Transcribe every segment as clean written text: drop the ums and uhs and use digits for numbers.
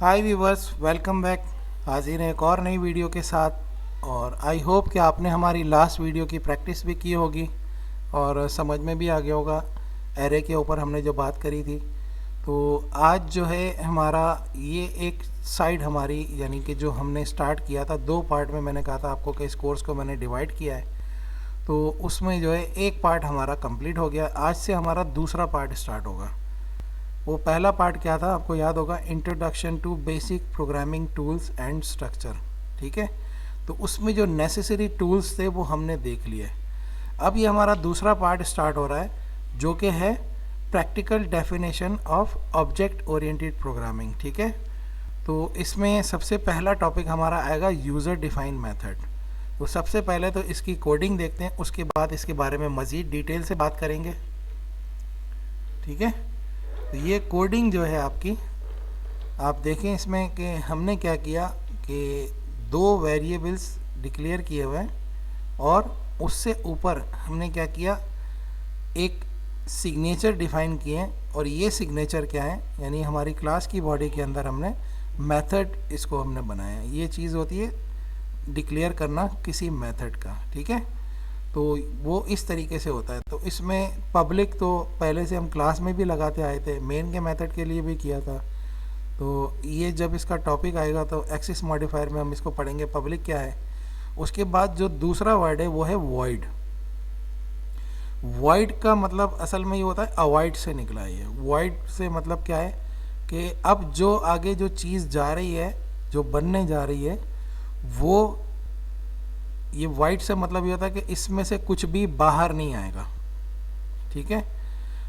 हाय viewers, welcome back. हाजिर हैं एक और नई वीडियो के साथ। और आई होप कि आपने हमारी लास्ट वीडियो की प्रैक्टिस भी की होगी और समझ में भी आ गया होगा एरे के ऊपर हमने जो बात करी थी। तो आज जो है हमारा ये एक साइड हमारी, यानी कि जो हमने स्टार्ट किया था, दो पार्ट में मैंने कहा था आपको कि इस कोर्स को मैंने डिवाइड किया है। तो उसमें जो है एक पार्ट हमारा कंप्लीट हो गया। आज से हमारा दूसरा पार्ट स्टार्ट होगा। वो पहला पार्ट क्या था आपको याद होगा, introduction to basic programming tools and structure. ठीक है, तो उसमें जो नेसेसरी टूल्स थे वो हमने देख लिए। अब ये हमारा दूसरा पार्ट स्टार्ट हो रहा है जो कि है practical definition of object oriented programming. ठीक है, तो इसमें सबसे पहला टॉपिक हमारा आएगा यूज़र डिफाइंड मेथड। तो सबसे पहले तो इसकी कोडिंग देखते हैं, उसके बाद इसके बारे में मज़ीद डिटेल से बात करेंगे। ठीक है, तो ये कोडिंग जो है आपकी, आप देखें इसमें कि हमने क्या किया कि दो वेरिएबल्स डिक्लेयर किए हुए हैं और उससे ऊपर हमने क्या किया, एक सिग्नेचर डिफाइन किए हैं। और ये सिग्नेचर क्या है, यानी हमारी क्लास की बॉडी के अंदर हमने मेथड इसको हमने बनाया। ये चीज़ होती है डिक्लेयर करना किसी मेथड का। ठीक है, तो वो इस तरीके से होता है। तो इसमें पब्लिक तो पहले से हम क्लास में भी लगाते आए थे, मेन के मेथड के लिए भी किया था। तो ये जब इसका टॉपिक आएगा तो एक्सिस मॉडिफायर में हम इसको पढ़ेंगे पब्लिक क्या है। उसके बाद जो दूसरा वर्ड है वो है वॉइड। वॉइड का मतलब असल में ये होता है अवॉइड से निकला है। वॉइड से मतलब क्या है कि अब जो आगे जो चीज़ जा रही है, जो बनने जा रही है, वो ये वाइड से मतलब ये होता है कि इसमें से कुछ भी बाहर नहीं आएगा। ठीक है,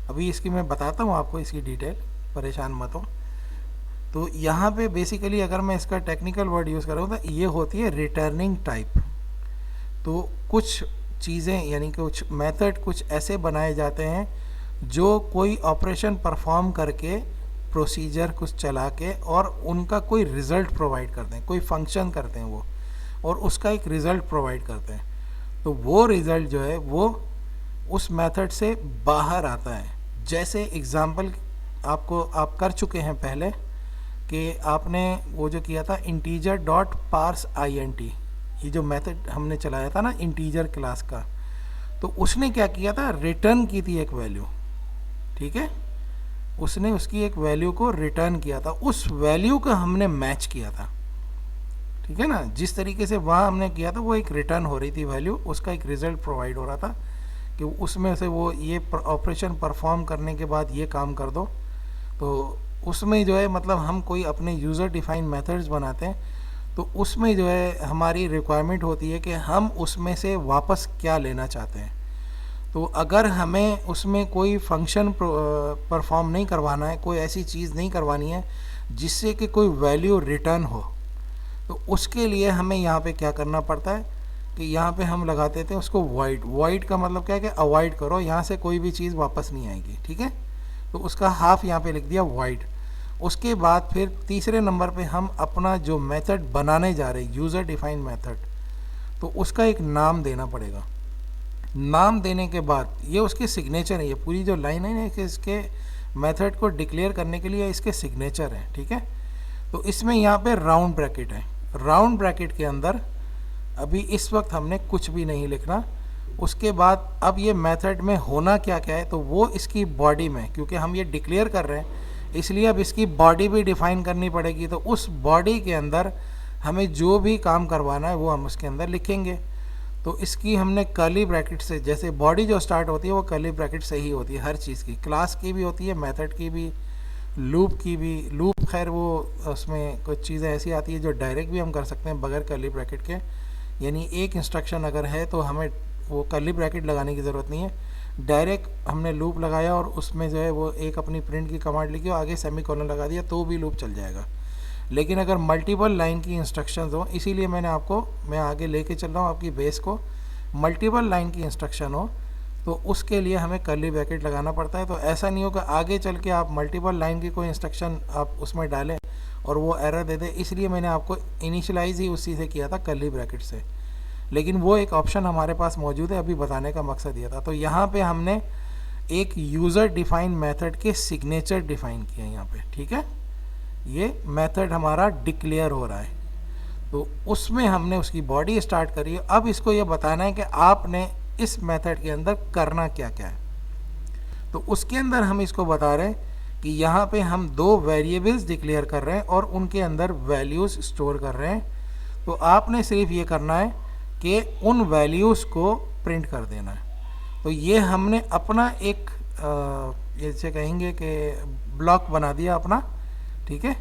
अभी इसकी मैं बताता हूँ आपको इसकी डिटेल, परेशान मत हो। तो यहाँ पे बेसिकली अगर मैं इसका टेक्निकल वर्ड यूज़ करूँ तो ये होती है रिटर्निंग टाइप। तो कुछ चीज़ें यानी कि कुछ मेथड कुछ ऐसे बनाए जाते हैं जो कोई ऑपरेशन परफॉर्म करके, प्रोसीजर कुछ चला के और उनका कोई रिज़ल्ट प्रोवाइड करते हैं, कोई फंक्शन करते हैं वो, और उसका एक रिज़ल्ट प्रोवाइड करते हैं। तो वो रिज़ल्ट जो है वो उस मेथड से बाहर आता है। जैसे एग्ज़ाम्पल आपको आप कर चुके हैं पहले कि आपने वो जो किया था इंटीजर डॉट पार्स INT, ये जो मेथड हमने चलाया था ना इंटीजर क्लास का, तो उसने क्या किया था, रिटर्न की थी एक वैल्यू। ठीक है, उसने उसकी एक वैल्यू को रिटर्न किया था, उस वैल्यू का हमने मैच किया था। ठीक है ना, जिस तरीके से वहाँ हमने किया था वो एक रिटर्न हो रही थी वैल्यू, उसका एक रिज़ल्ट प्रोवाइड हो रहा था कि उसमें से वो ये ऑपरेशन परफॉर्म करने के बाद ये काम कर दो। तो उसमें जो है मतलब हम कोई अपने यूज़र डिफाइंड मेथड्स बनाते हैं, तो उसमें जो है हमारी रिक्वायरमेंट होती है कि हम उसमें से वापस क्या लेना चाहते हैं। तो अगर हमें उसमें कोई फंक्शन परफॉर्म नहीं करवाना है, कोई ऐसी चीज़ नहीं करवानी है जिससे कि कोई वैल्यू रिटर्न हो, तो उसके लिए हमें यहाँ पे क्या करना पड़ता है कि यहाँ पे हम लगाते थे उसको वॉइड। वॉइड का मतलब क्या है कि अवॉइड करो, यहाँ से कोई भी चीज़ वापस नहीं आएगी। ठीक है, तो उसका हाफ यहाँ पे लिख दिया वॉइड। उसके बाद फिर तीसरे नंबर पे हम अपना जो मेथड बनाने जा रहे हैं, यूज़र डिफाइंड मेथड, तो उसका एक नाम देना पड़ेगा। नाम देने के बाद ये उसके सिग्नेचर है, ये पूरी जो लाइन है ना कि इसके मेथड को डिक्लेयर करने के लिए इसके सिग्नेचर है। ठीक है, तो इसमें यहाँ पे राउंड ब्रैकेट है। राउंड ब्रैकेट के अंदर अभी इस वक्त हमने कुछ भी नहीं लिखना। उसके बाद अब ये मेथड में होना क्या क्या है, तो वो इसकी बॉडी में, क्योंकि हम ये डिक्लेयर कर रहे हैं इसलिए अब इसकी बॉडी भी डिफाइन करनी पड़ेगी। तो उस बॉडी के अंदर हमें जो भी काम करवाना है वो हम उसके अंदर लिखेंगे। तो इसकी हमने कर्ली ब्रैकेट से, जैसे बॉडी जो स्टार्ट होती है वो कर्ली ब्रैकेट से ही होती है हर चीज़ की, क्लास की भी होती है, मेथड की भी, लूप की भी। लूप खैर वो उसमें कुछ चीज़ें ऐसी आती है जो डायरेक्ट भी हम कर सकते हैं बगैर कर्ली ब्रैकेट के, यानी एक इंस्ट्रक्शन अगर है तो हमें वो कर्ली ब्रैकेट लगाने की ज़रूरत नहीं है, डायरेक्ट हमने लूप लगाया और उसमें जो है वो एक अपनी प्रिंट की कमांड लिखी और आगे सेमीकोलन लगा दिया तो भी लूप चल जाएगा। लेकिन अगर मल्टीपल लाइन की इंस्ट्रक्शंस हो, इसीलिए मैं आगे लेके चल रहा हूँ आपकी बेस को, मल्टीपल लाइन की इंस्ट्रक्शन हो तो उसके लिए हमें कर्ली ब्रैकेट लगाना पड़ता है। तो ऐसा नहीं होगा आगे चल के आप मल्टीपल लाइन की कोई इंस्ट्रक्शन आप उसमें डालें और वो एरर दे दे, इसलिए मैंने आपको इनिशियलाइज ही उसी से किया था कर्ली ब्रैकेट से। लेकिन वो एक ऑप्शन हमारे पास मौजूद है, अभी बताने का मकसद ये था। तो यहाँ पे हमने एक यूज़र डिफाइंड मेथड के सिग्नेचर डिफाइन किए यहाँ पे। ठीक है, ये मेथड हमारा डिक्लेयर हो रहा है। तो उसमें हमने उसकी बॉडी स्टार्ट करी है। अब इसको ये बताना है कि आपने इस मेथड के अंदर करना क्या क्या है। तो उसके अंदर हम इसको बता रहे हैं कि यहाँ पे हम दो वेरिएबल्स डिक्लेयर कर रहे हैं और उनके अंदर वैल्यूज़ स्टोर कर रहे हैं। तो आपने सिर्फ ये करना है कि उन वैल्यूज़ को प्रिंट कर देना है। तो ये हमने अपना एक जैसे कहेंगे कि ब्लॉक बना दिया अपना, ठीक है।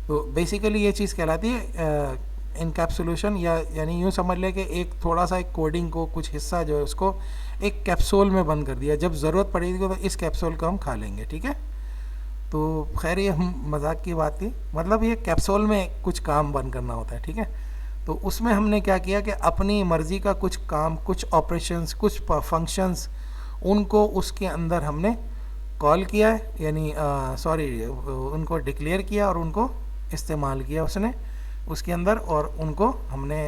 तो बेसिकली ये चीज़ कहलाती है इनकैप्सुलेशन, या यानी यूँ समझ ले कि एक थोड़ा सा एक कोडिंग को कुछ हिस्सा जो है उसको एक कैप्सूल में बंद कर दिया, जब ज़रूरत पड़ेगी तो इस कैप्सूल को हम खा लेंगे, ठीक है। तो खैर ये मजाक की बात थी, मतलब ये कैप्सूल में कुछ काम बंद करना होता है, ठीक है। तो उसमें हमने क्या किया कि अपनी मर्ज़ी का कुछ काम, कुछ ऑपरेशंस, कुछ फंक्शंस, उनको उसके अंदर हमने कॉल किया है, यानी उनको डिक्लेयर किया और उनको इस्तेमाल किया उसने उसके अंदर, और उनको हमने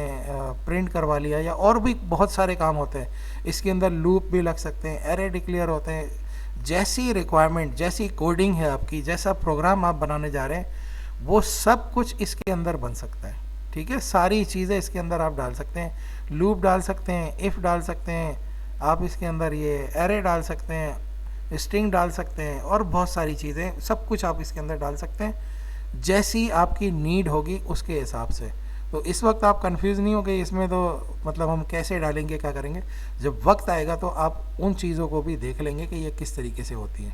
प्रिंट करवा लिया। या और भी बहुत सारे काम होते हैं इसके अंदर, लूप भी लग सकते हैं, एरे डिक्लेयर होते हैं। जैसी रिक्वायरमेंट, जैसी कोडिंग है आपकी, जैसा प्रोग्राम आप बनाने जा रहे हैं, वो सब कुछ इसके अंदर बन सकता है, ठीक है। सारी चीज़ें इसके अंदर आप डाल सकते हैं, लूप डाल सकते हैं, इफ़ डाल सकते हैं आप, इसके अंदर ये एरे डाल सकते हैं, स्ट्रिंग डाल सकते हैं, और बहुत सारी चीज़ें, सब कुछ आप इसके अंदर डाल सकते हैं जैसी आपकी नीड होगी उसके हिसाब से। तो इस वक्त आप कंफ्यूज नहीं हो गए इसमें, तो मतलब हम कैसे डालेंगे, क्या करेंगे, जब वक्त आएगा तो आप उन चीज़ों को भी देख लेंगे कि ये किस तरीके से होती है,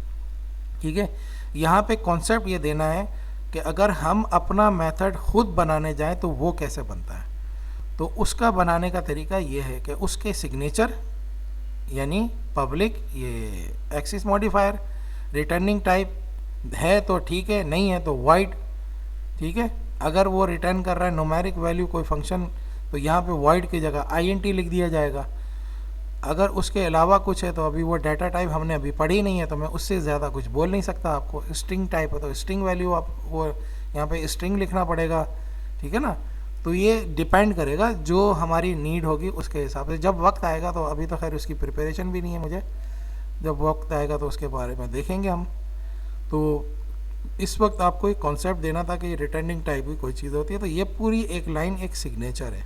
ठीक है। यहाँ पे कॉन्सेप्ट ये देना है कि अगर हम अपना मेथड खुद बनाने जाएं तो वो कैसे बनता है। तो उसका बनाने का तरीका ये है कि उसके सिग्नेचर, यानी पब्लिक, ये एक्सिस मॉडिफायर, रिटर्निंग टाइप है तो ठीक है, नहीं है तो वाइड, ठीक है। अगर वो रिटर्न कर रहा है न्यूमेरिक वैल्यू कोई फंक्शन, तो यहाँ पे वाइड की जगह INT लिख दिया जाएगा। अगर उसके अलावा कुछ है तो अभी वो डाटा टाइप हमने अभी पढ़ी नहीं है, तो मैं उससे ज़्यादा कुछ बोल नहीं सकता आपको। स्ट्रिंग टाइप है तो स्ट्रिंग वैल्यू आप वो यहाँ पे स्ट्रिंग लिखना पड़ेगा, ठीक है ना। तो ये डिपेंड करेगा जो हमारी नीड होगी उसके हिसाब से, जब वक्त आएगा। तो अभी तो खैर उसकी प्रिपरेशन भी नहीं है मुझे, जब वक्त आएगा तो उसके बारे में देखेंगे हम। तो इस वक्त आपको एक कॉन्सेप्ट देना था कि रिटर्निंग टाइप की कोई चीज़ होती है। तो ये पूरी एक लाइन एक सिग्नेचर है,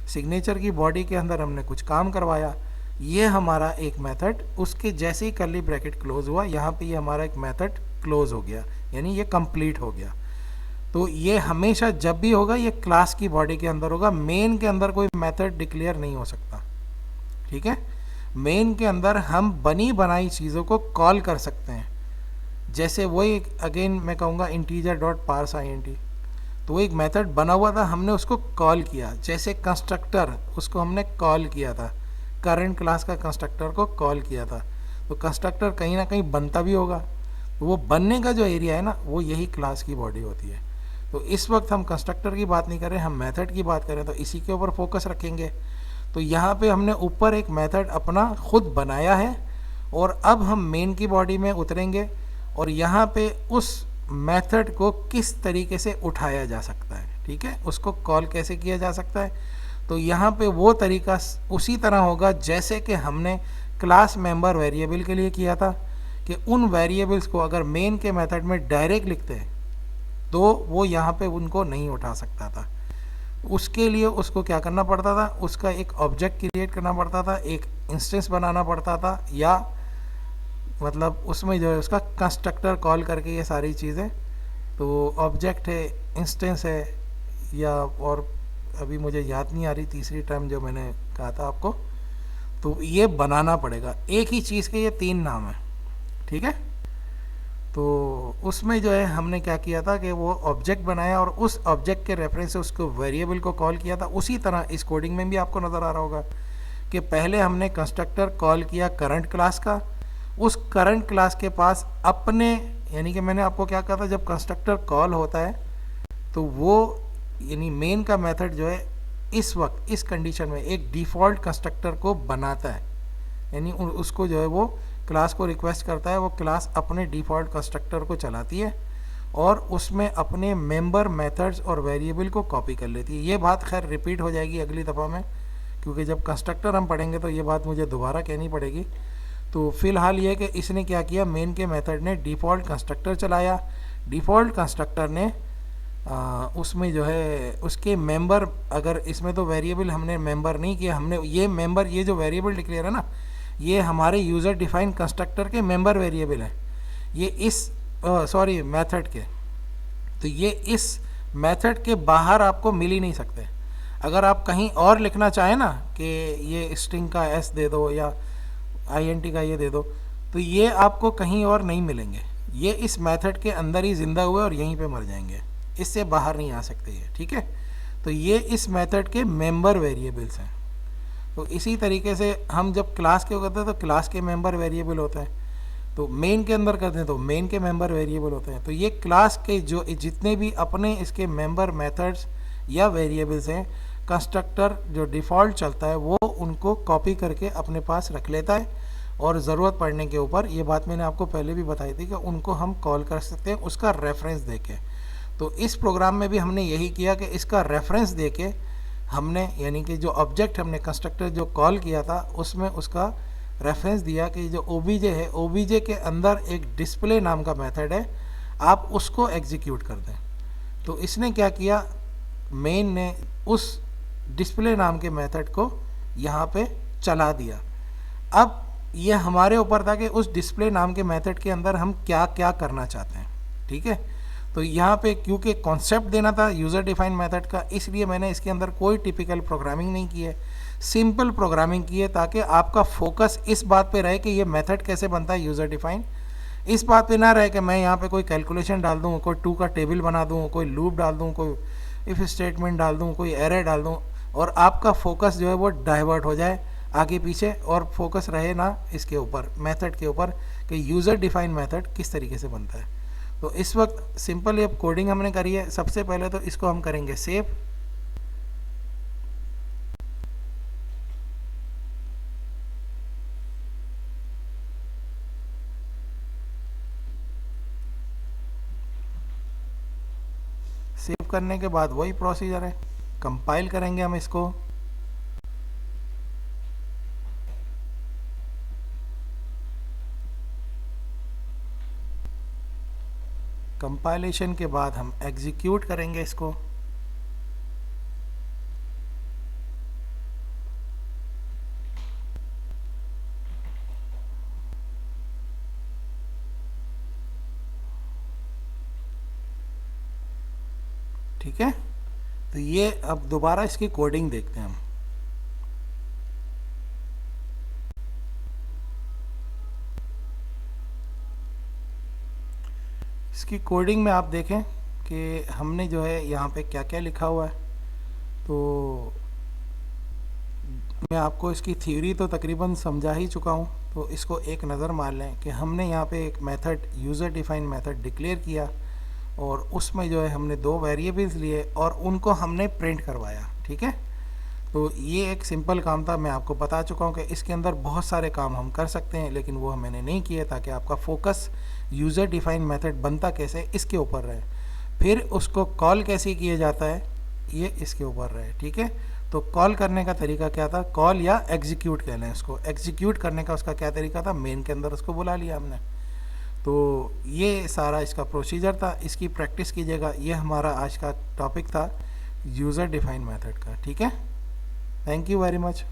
सिग्नेचर की बॉडी के अंदर हमने कुछ काम करवाया, ये हमारा एक मेथड, उसके जैसे ही कर्ली ब्रैकेट क्लोज हुआ, यहाँ पे ये हमारा एक मेथड क्लोज हो गया, यानी ये कंप्लीट हो गया। तो ये हमेशा जब भी होगा ये क्लास की बॉडी के अंदर होगा, मेन के अंदर कोई मेथड डिक्लेयर नहीं हो सकता, ठीक है। मेन के अंदर हम बनी बनाई चीज़ों को कॉल कर सकते हैं, जैसे वही अगेन मैं कहूँगा इंटीजर डॉट पार्स INT, तो वो एक मेथड बना हुआ था, हमने उसको कॉल किया। जैसे कंस्ट्रक्टर, उसको हमने कॉल किया था, करंट क्लास का कंस्ट्रक्टर को कॉल किया था। तो कंस्ट्रक्टर कहीं ना कहीं बनता भी होगा, तो वो बनने का जो एरिया है ना, वो यही क्लास की बॉडी होती है। तो इस वक्त हम कंस्ट्रक्टर की बात नहीं कर रहे, हम मेथड की बात करें, तो इसी के ऊपर फोकस रखेंगे। तो यहाँ पे हमने ऊपर एक मेथड अपना खुद बनाया है, और अब हम मेन की बॉडी में उतरेंगे, और यहाँ पे उस मेथड को किस तरीके से उठाया जा सकता है, ठीक है, उसको कॉल कैसे किया जा सकता है। तो यहाँ पे वो तरीका उसी तरह होगा जैसे कि हमने क्लास मेंबर वेरिएबल के लिए किया था, कि उन वेरिएबल्स को अगर मेन के मेथड में डायरेक्ट लिखते हैं तो वो यहाँ पे उनको नहीं उठा सकता था। उसके लिए उसको क्या करना पड़ता था, उसका एक ऑब्जेक्ट क्रिएट करना पड़ता था, एक इंस्टेंस बनाना पड़ता था, या मतलब उसमें जो है उसका कंस्ट्रक्टर कॉल करके ये सारी चीज़ें, तो ऑब्जेक्ट है, इंस्टेंस है, या और अभी मुझे याद नहीं आ रही तीसरी टर्म जो मैंने कहा था आपको, तो ये बनाना पड़ेगा। एक ही चीज़ के ये 3 नाम है, ठीक है। तो उसमें जो है हमने क्या किया था कि वो ऑब्जेक्ट बनाया, और उस ऑब्जेक्ट के रेफरेंस से उसको वेरिएबल को कॉल किया था। उसी तरह इस कोडिंग में भी आपको नज़र आ रहा होगा कि पहले हमने कंस्ट्रक्टर कॉल किया करंट क्लास का, उस करंट क्लास के पास अपने, यानी कि मैंने आपको क्या कहा था, जब कंस्ट्रक्टर कॉल होता है तो वो यानी मेन का मेथड जो है इस वक्त इस कंडीशन में एक डिफ़ॉल्ट कंस्ट्रक्टर को बनाता है, यानी उसको जो है वो क्लास को रिक्वेस्ट करता है, वो क्लास अपने डिफ़ॉल्ट कंस्ट्रक्टर को चलाती है और उसमें अपने मेंबर मेथड्स और वेरिएबल को कॉपी कर लेती है। ये बात खैर रिपीट हो जाएगी अगली दफ़ा में, क्योंकि जब कंस्ट्रक्टर हम पढ़ेंगे तो ये बात मुझे दोबारा कहनी पड़ेगी। तो फिलहाल ये कि इसने क्या किया, मेन के मेथड ने डिफ़ॉल्ट कंस्ट्रक्टर चलाया, डिफ़ॉल्ट कंस्ट्रक्टर ने उसमें जो है उसके मेंबर, अगर इसमें तो वेरिएबल हमने मेंबर नहीं किया, हमने ये मेंबर, ये जो वेरिएबल डिक्लेयर है ना, ये हमारे यूज़र डिफाइन कंस्ट्रक्टर के मेंबर वेरिएबल है, ये इस सॉरी मेथड के, तो ये इस मेथड के बाहर आपको मिल ही नहीं सकते। अगर आप कहीं और लिखना चाहें ना कि ये स्ट्रिंग का एस दे दो या आईएनटी का ये दे दो, तो ये आपको कहीं और नहीं मिलेंगे, ये इस मेथड के अंदर ही जिंदा हुए और यहीं पे मर जाएंगे, इससे बाहर नहीं आ सकते ये, ठीक है। तो ये इस मेथड के मेंबर वेरिएबल्स हैं। तो इसी तरीके से हम जब क्लास के करते हैं तो क्लास के मेंबर वेरिएबल होते हैं, तो मेन के अंदर करते हैं तो मेन के मेंबर वेरिएबल होते हैं। तो ये क्लास के जो जितने भी अपने इसके मेंबर मेथड्स या वेरिएबल्स हैं, कंस्ट्रक्टर जो डिफ़ॉल्ट चलता है वो उनको कॉपी करके अपने पास रख लेता है, और ज़रूरत पड़ने के ऊपर, ये बात मैंने आपको पहले भी बताई थी कि उनको हम कॉल कर सकते हैं उसका रेफरेंस देके। तो इस प्रोग्राम में भी हमने यही किया कि इसका रेफरेंस देके हमने, यानी कि जो ऑब्जेक्ट हमने कंस्ट्रक्टर जो कॉल किया था उसमें उसका रेफरेंस दिया कि जो ओबीजे है, ओबीजे के अंदर एक डिस्प्ले नाम का मेथड है, आप उसको एग्जीक्यूट कर दें। तो इसने क्या किया, मेन ने उस डिस्प्ले नाम के मेथड को यहाँ पे चला दिया। अब ये हमारे ऊपर था कि उस डिस्प्ले नाम के मेथड के अंदर हम क्या क्या करना चाहते हैं, ठीक है। तो यहाँ पे क्योंकि कॉन्सेप्ट देना था यूज़र डिफाइन मेथड का, इसलिए मैंने इसके अंदर कोई टिपिकल प्रोग्रामिंग नहीं की है, सिंपल प्रोग्रामिंग की है, ताकि आपका फोकस इस बात पे रहे कि ये मेथड कैसे बनता है यूज़र डिफाइन। इस बात पे ना रहे कि मैं यहाँ पे कोई कैलकुलेशन डाल दूँ, कोई टू का टेबल बना दूँ, कोई लूप डाल दूँ, कोई इफ़ स्टेटमेंट डाल दूँ, कोई एरे डाल दूँ, और आपका फोकस जो है वो डाइवर्ट हो जाए आगे पीछे, और फोकस रहे ना इसके ऊपर, मेथड के ऊपर, कि यूज़र डिफाइन मेथड किस तरीके से बनता है। तो इस वक्त सिंपल ये कोडिंग हमने करी है। सबसे पहले तो इसको हम करेंगे सेव, सेव करने के बाद वही प्रोसीजर है, कंपाइल करेंगे हम इसको, कंपाइलेशन के बाद हम एग्जीक्यूट करेंगे इसको। ठीक है, तो ये अब दोबारा इसकी कोडिंग देखते हैं हम। इसकी कोडिंग में आप देखें कि हमने जो है यहाँ पे क्या क्या लिखा हुआ है। तो मैं आपको इसकी थ्योरी तो तकरीबन समझा ही चुका हूँ, तो इसको एक नज़र मार लें कि हमने यहाँ पे एक method user define method declare किया, और उसमें जो है हमने दो वेरिएबल्स लिए और उनको हमने प्रिंट करवाया। ठीक है, तो ये एक सिंपल काम था, मैं आपको बता चुका हूँ कि इसके अंदर बहुत सारे काम हम कर सकते हैं, लेकिन वो मैंने नहीं किए ताकि आपका फोकस यूज़र डिफाइन मेथड बनता कैसे इसके ऊपर रहे, फिर उसको कॉल कैसे किया जाता है ये इसके ऊपर रहे। ठीक है, तो कॉल करने का तरीका क्या था, कॉल या एग्जीक्यूट कह लें इसको, एग्जीक्यूट करने का उसका क्या तरीका था, मेन के अंदर उसको बुला लिया हमने। तो ये सारा इसका प्रोसीजर था, इसकी प्रैक्टिस कीजिएगा। ये हमारा आज का टॉपिक था यूज़र डिफाइन मेथड का। ठीक है, थैंक यू वेरी मच।